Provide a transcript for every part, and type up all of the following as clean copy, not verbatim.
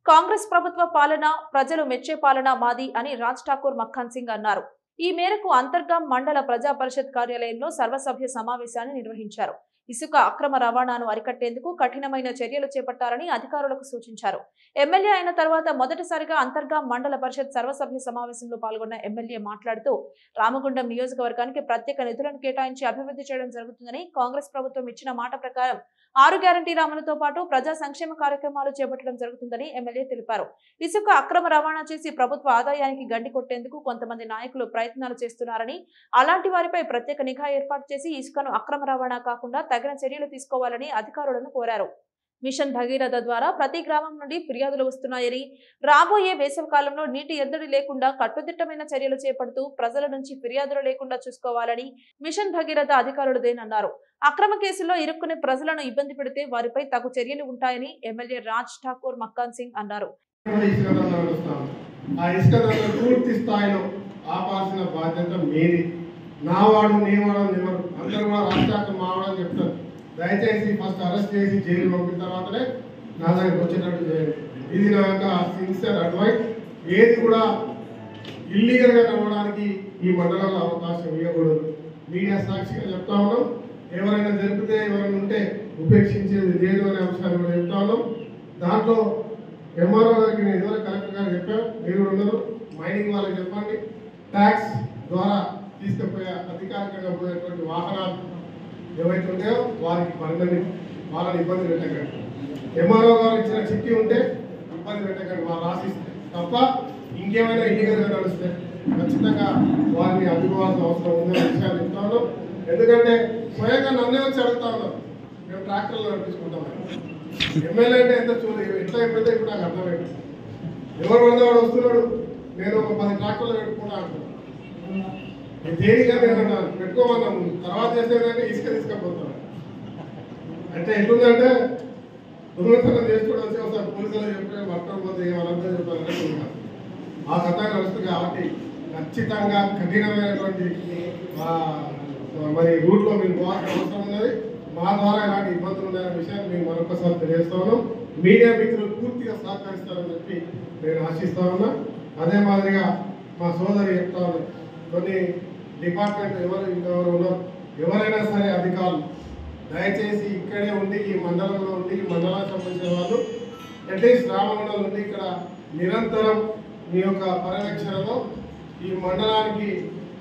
కాంగ్రెస్ ప్రభుత్వ పాలన ప్రజలు మెచ్చే పాలన మాది అని రాజ్ ఠాకూర్ మక్ఖన్ సింగ్ అన్నారు. ఈ మేరకు అంతర్గాం మండల ప్రజా పరిషత్ కార్యాలయంలో సర్వసభ్య సమావేశాన్ని నిర్వహించారు. ఇసుక అక్రమ రవాణాను అరికట్టేందుకు కఠినమైన చర్యలు చేపట్టాలని అధికారులకు సూచించారు. ఎమ్మెల్యే అయిన తర్వాత మొదటిసారిగా అంతర్గాం మండల పరిషత్ సర్వసభ్య సమావేశంలో పాల్గొన్న ఎమ్మెల్యే మాట్లాడుతూ రామగుండం నియోజకవర్గానికి ప్రత్యేక నిధులను కేటాయించి అభివృద్ధి చేయడం జరుగుతుందని, కాంగ్రెస్ ప్రభుత్వం ఇచ్చిన మాట ప్రకారం 6 గ్యారంటీల అమలుతో పాటు ప్రజా సంక్షేమ కార్యక్రమాలు చేపట్టడం జరుగుతుందని ఎమ్మెల్యే తెలిపారు. ఇసుక అక్రమ రవాణా చేసి ప్రభుత్వ ఆదాయానికి గండి కొట్టేందుకు కొంతమంది నాయకులు ప్రయత్నాలు చేస్తున్నారని, అలాంటి వారిపై ప్రత్యేక నిఘా ఏర్పాటు చేసి ఇసుకను అక్రమ రవాణా కాకుండా తగిన చర్యలు తీసుకోవాలని అధికారులను కోరారు. మిషన్ భగీరథ ద్వారా ప్రతి గ్రామం నుండి ఫిర్యాదులు వస్తున్నాయని, రాబోయే వేసవి కాలంలో నీటి ఎద్దడి లేకుండా కట్టుదిట్టమైన చర్యలు చేపడుతూ ప్రజల నుంచి ఫిర్యాదులు లేకుండా చూసుకోవాలని మిషన్ భగీరథ అధికారులదేనన్నారు. అక్రమ కేసుల్లో ఇరుక్కునే ప్రజలను ఇబ్బంది పెడితే వారిపై తగు చర్యలు ఉంటాయని ఎమ్మెల్యే రాజ్ ఠాకూర్ మక్ఖన్ సింగ్ అన్నారు. దయచేసి ఫస్ట్ అరెస్ట్ చేసి జైలు పంపిన తర్వాతనే నా దగ్గరికి వచ్చేటట్టు చేయండి. ఇది నా యొక్క సిన్సియర్ అడ్వైస్. ఏది కూడా ఇల్లీగల్గా నడవడానికి ఈ మండలంలో అవకాశం ఇవ్వకూడదు. మీడియా సాక్షిగా చెప్తా ఉన్నాం. ఎవరైనా జరిపితే ఎవరైనా ఉంటే ఉపేక్షించేది లేదు అనే అంశాన్ని కూడా చెప్తా ఉన్నాం. దాంట్లో ఎంఆర్ఓ గారికి నేను ఇదివరకు కలెక్టర్ గారు చెప్పాను, మీరు కూడా ఉన్నారు. మైనింగ్ వాళ్ళకి చెప్పండి, ట్యాక్స్ ద్వారా తీసుకుపోయే అధికారికంగా పోయేటువంటి వాహనాలు ఏవైతే ఉంటాయో వారికి వాళ్ళని ఇబ్బంది పెట్టకండి. ఎంఆర్ఓ గారు ఇచ్చిన చిట్టి ఉంటే ఇబ్బంది పెట్టకండి, వాళ్ళు రాసిస్తే తప్ప ఇంకేమైనా ఇల్లీగల్గా నడుస్తే ఖచ్చితంగా వారిని అడ్డుకోవాల్సిన అవసరం ఉందనే విషయాన్ని చెప్తా ఉన్నాం. ఎందుకంటే స్వయంగా నన్నే వచ్చి అడుగుతా ఉన్నాం, మేము ట్రాక్టర్లో నడిపించుకుంటాం. ఎమ్మెల్యే అంటే ఎంత ఎట్లా అయిపోతే ఇప్పుడు నాకు అర్థమైంది. ఎవరు పడితే వాడు వస్తున్నాడు, నేను ఒక 10 ట్రాక్టర్లు పెట్టుకుంటా అంటున్నాను. దేనిగా నేను పెట్టుకోమన్నాను, తర్వాత చేసేదంటే ఇసుక తీసుకపోతాను. అంటే ఎట్లుందంటే దొంగతనం చేసుకోవడం వచ్చి ఒకసారి పోలీసులు చెప్పి పట్టకపోతే ఏమనంతా చెప్పాలంటే ఆ కథ నడుస్తుంది. కాబట్టి ఖచ్చితంగా కఠినమైనటువంటి మరి రూట్లో మీరు పోవాల్సిన అవసరం ఉన్నది. మా ద్వారా ఎలాంటి ఇబ్బందులు ఉన్నాయనే విషయాన్ని మేము మరొకసారి తెలియజేస్తాను. మీడియా మిత్రులు పూర్తిగా సహకరిస్తారని చెప్పి నేను ఆశిస్తా ఉన్నా. అదే మాదిరిగా మా సోదరి చెప్తా ఉన్నారు, కొన్ని డిపార్ట్మెంట్ ఇంకెవరు ఉన్నారు, ఎవరైనా సరే అధికారులు దయచేసి ఇక్కడే ఉండి ఈ మండలంలో ఉండి ఈ మండలానికి సంబంధించిన వాళ్ళు అట్లీస్ట్ రామగుండం ఉండి ఇక్కడ నిరంతరం మీ యొక్క పర్యవేక్షణలో ఈ మండలానికి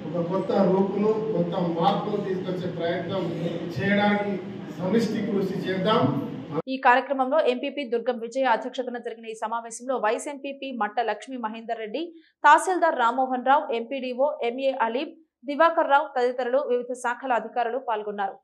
ఒక కొత్త రూపును కొత్త మార్పును తీసుకొచ్చే ప్రయత్నం చేయడానికి సమిష్టి కృషి చేద్దాం. ఈ కార్యక్రమంలో ఎంపీపీ దుర్గం విజయ అధ్యక్షతన జరిగిన ఈ సమావేశంలో వైస్ ఎంపీపీ మట్ట లక్ష్మీ మహేందర్ రెడ్డి, తహసీల్దార్ రామ్మోహన్ రావు, ఎంపీడీఓ ఎంఏ అలీబ్, దివాకర్ రావు తదితరులు వివిధ శాఖల అధికారులు పాల్గొన్నారు.